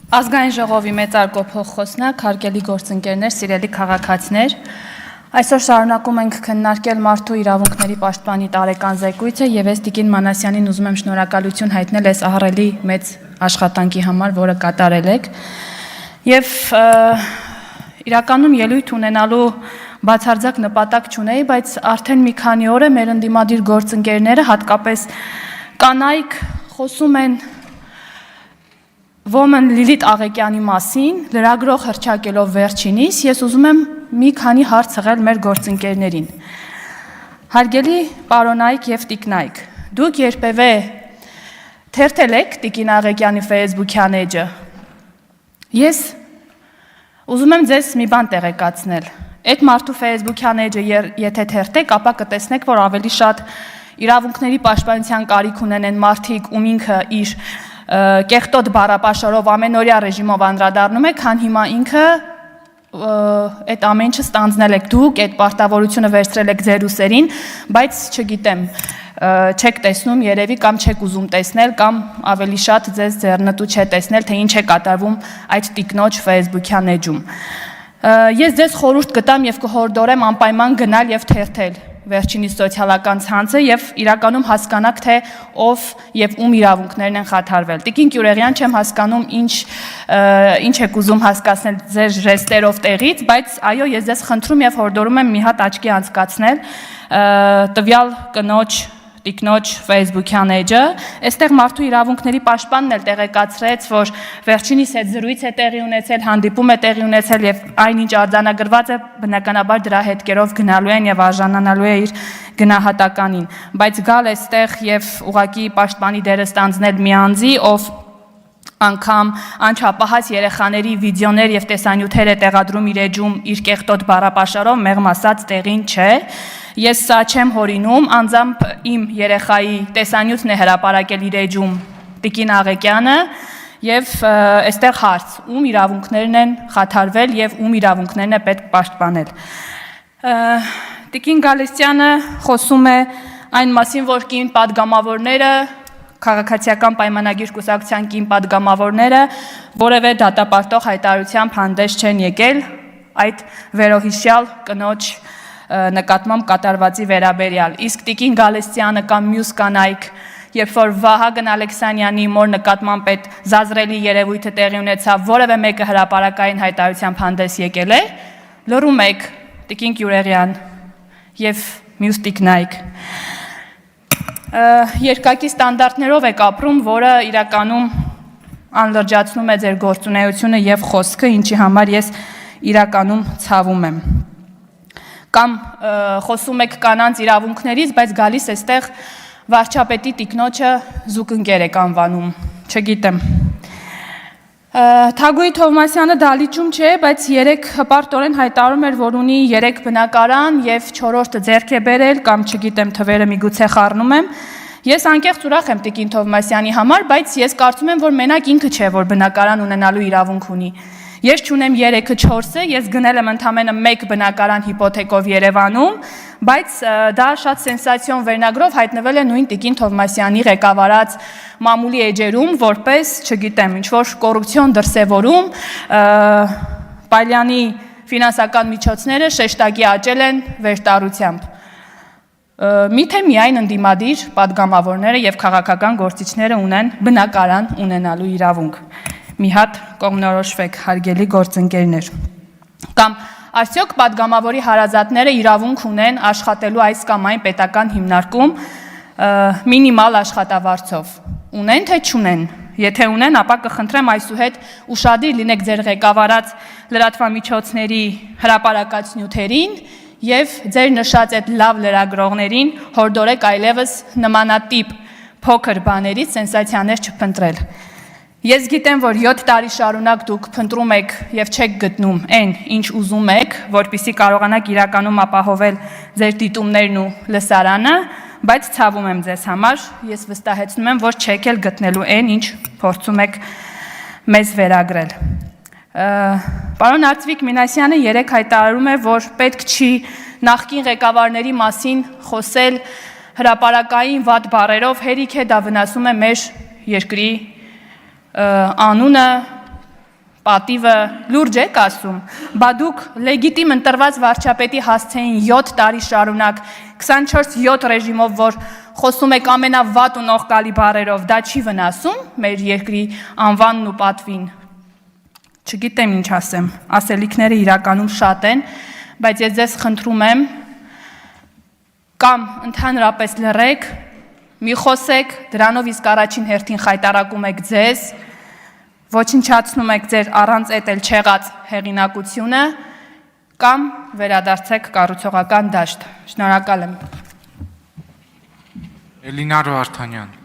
Ազգային ժողովի մեծարգո փոխխոսնակ, հարգելի գործընկերներ, սիրելի քաղաքացիներ, այսօր շարունակում ենք քննարկել մարդու իրավունքների պաշտպանի տարեկան զեկույցը եւ ես Տիկին Մանասյանին ուզում եմ շնորհակալություն հայտնել այս ահռելի մեծ աշխատանքի համար, որը կատարել եք։ Եվ իրականում ելույթ ունենալու բացարձակ նպատակ չունեի, բայց արդեն մի քանի օր է մեր ընդդիմադիր գործընկերները, հատկապես կանայք, խոսում են Ոմն Լիլիթ Աղեկյանի մասին, լրագրող հռչակելով վերջինիս, ես ուզում եմ մի քանի հարց հղել մեր գործընկերներին։ Հարգելի պարոնայք եւ տիկնայք, դուք երբևէ թերթել եք Տիկին Աղեկյանի Facebook-յան էջը։ Ես ուզում եմ ձեզ մի բան տեղեկացնել։ Այդ մարդու Facebook-յան էջը եթե թերթեք, ապա կտեսնեք, որ ավելի շատ իրավունքների պաշտպանության կարիք ունեն այն մարդիկ, ում ինքը իր կեղտոտ բառապաշարով ամենօրյա ռեժիմով անդրադառնում է, քան հիմա ինքը այդ ամեն ինչը ստանձնել եք դուք, այդ պարտավորությունը վերցրել եք ձեր ուսերին, բայց չգիտեմ, չեք տեսնում երևի կամ չեք ուզում տեսնել կամ ավելի շատ ձեզ ձեռնտու չէ տեսնել, թե ինչ է կատարվում այդ տիկնոջ Facebook-յան էջում։ Ես ձեզ խորհուրդ կտամ եւ կհորդորեմ անպայման գնալ եւ թերթել վերջինիս սոցիալական ցանցը եւ իրականում հասկանաք, թե ով եւ ում իրավունքներն են խաթարվել։ Տիկին Կյուրեղյան չեմ հասկանում ինչ եք ուզում հասկացնել ձեր ժեստերով տեղից, բայց այո, ես ձեզ խնդրում եւ հորդորում եմ մի հատ աչքի անցկացնել տվյալ կնոջ տիկնոջ Facebook-յան էջը, այստեղ մարդու իրավունքների պաշտպանն էլ տեղեկացրեց, որ վերջինիս հետ զրույց է տեղի ունեցել, հանդիպում է տեղի ունեցել եւ այնինչ արձանագրված է, բնականաբար դրա հետքերով գնալու են եւ արժանանալու է իր գնահատականին, բայց գալ այստեղ եւ ուղակի պաշտպանի դերը ստանձնել մի անձի, ով անգամ անչափահաս երեխաների վիդեոներ եւ տեսանյութեր է տեղադրում իր էջում իր կեղտոտ բառապաշարով, մեղմ ասած տեղին չէ։ Ես սա չեմ հորինում, անձամբ իմ երեխայի տեսանյութն է հրապարակել իր էջում Տիկին Աղեկյանը եւ այստեղ հարց, ում իրավունքներն են խաթարվել եւ ում իրավունքներն է պետք պաշտպանել։ Տիկին Գալստյանը խոսում է այն մասին, որ կին падգամավորները քաղաքացիական պայմանագիր կուսակցության կին падգամավորները որևէ դատապարտող հայտարարությամբ հանդես չեն եկել այդ վերոհիշյալ կնոջ նկատմամբ կատարվածի վերաբերյալ։ Իսկ Տիկին Գալստյանը կամ մյուս կանայք, երբ որ Վահագն Ալեքսանյանի մոր նկատմամբ այդ զազրելի երևույթը տեղի ունեցավ, որևէ մեկը հրապարակային հայտարարությամբ հանդես եկել է, լռում եք Տիկին Կյուրեղյան եւ մյուս տիկնայք։ Երկակի ստանդարտներով եք ապրում, որը իրականում անլրջացնում է ձեր գործունեությունը եւ խոսքը, ինչի համար ես իրականում ցավում եմ։ Կամ խոսում եք կանանց իրավունքներից, բայց գալիս այստեղ վարչապետի տիկնոջը զուգընկեր եք անվանում, չգիտեմ։ Թագուհի Թովմասյանը դալիճում չէ, բայց երեք հպարտորեն հայտարարում էր, որ ունի 3 բնակարան եւ 4-րդը ձեռք է բերել, կամ չգիտեմ, թվերը միգուցե խառնում եմ։ Ես անկեղծ ուրախ եմ Տիկին Թովմասյանի համար, բայց ես կարծում եմ, որ մենակ ինքը չէ, որ բնակարան ունենալու իրավունք ունի։ Ես չունեմ 3-ը 4-ը, ես գնել եմ ընդամենը 1 բնակարան հիպոթեկով Երևանում, բայց դա շատ սենսացիոն վերնագրով հայտնվել է նույն Տիկին Թովմասյանի ղեկավարած մամուլի էջերում, որպես, չգիտեմ, ինչ-որ կոռուպցիոն դրսևորում, Պալյանի ֆինանսական միջոցները շեշտակի աճել են վերտարությամբ։ Միթե միայն ընդդիմադիր падգամավորները եւ քաղաքական գործիչները ունեն բնակարան ունենալու իրավունք։ Մի հատ կողմնորոշվեք, հարգելի գործընկերներ։ Կամ արդյոք падգամավորի հարազատները իրավունք ունեն աշխատելու այս կամ այն պետական հիմնարկում մինիմալ աշխատավարձով։ Ունեն թե չունեն։ Եթե ունեն, ապա կխնդրեմ այսուհետ ուշադիր լինեք ձեր ղեկավարած լրատվամիջոցների հրապարակած նյութերին եւ ձեր նշած այդ լավ լրագրողներին հորդորեք այլևս նմանատիպ փոքր բաներից սենսացիաներ չփնտրել։ Ես գիտեմ, որ 7 տարի շարունակ դուք փնտրում եք եւ չեք գտնում այն, ինչ ուզում եք, որպեսզի կարողանաք իրականում ապահովել ձեր դիտումներն ու լսարանը, բայց ցավում եմ ձեզ համար, ես վստահեցնում եմ, որ չեք էլ գտնելու այն, ինչ փորձում եք մեզ վերագրել։ Պարոն Արծվիկ Մինասյանը երեք հայտարարում է, որ պետք չի նախկին ղեկավարների մասին խոսել հրապարակային վատ բառերով, հերիք է դա վնասում է մեր երկրի անունը, պատիվը լուրջ եք ասում, բա դուք լեգիտիմ ընտրված վարչապետի հասցեին 7 տարի շարունակ 24/7 ռեժիմով, որ խոսում եք ամենավատ ու նողկալի բառերով, դա չի վնասում մեր երկրի անվանն ու պատվին։ Չգիտեմ ինչ ասեմ, ասելիքները իրականում շատ են, բայց ես ձեզ խնդրում եմ, կամ ընդհանրապես լռեք, մի խոսեք, դրանով իսկ առաջին հերթին խայտարակում եք ձեզ, ոչնչացնում եք ձեր առանց էտել չեղած հեղինակությունը, կամ վերադարձեք կառուցողական դաշտ։ Շնորհակալ եմ։ Էլինար Վարդանյան։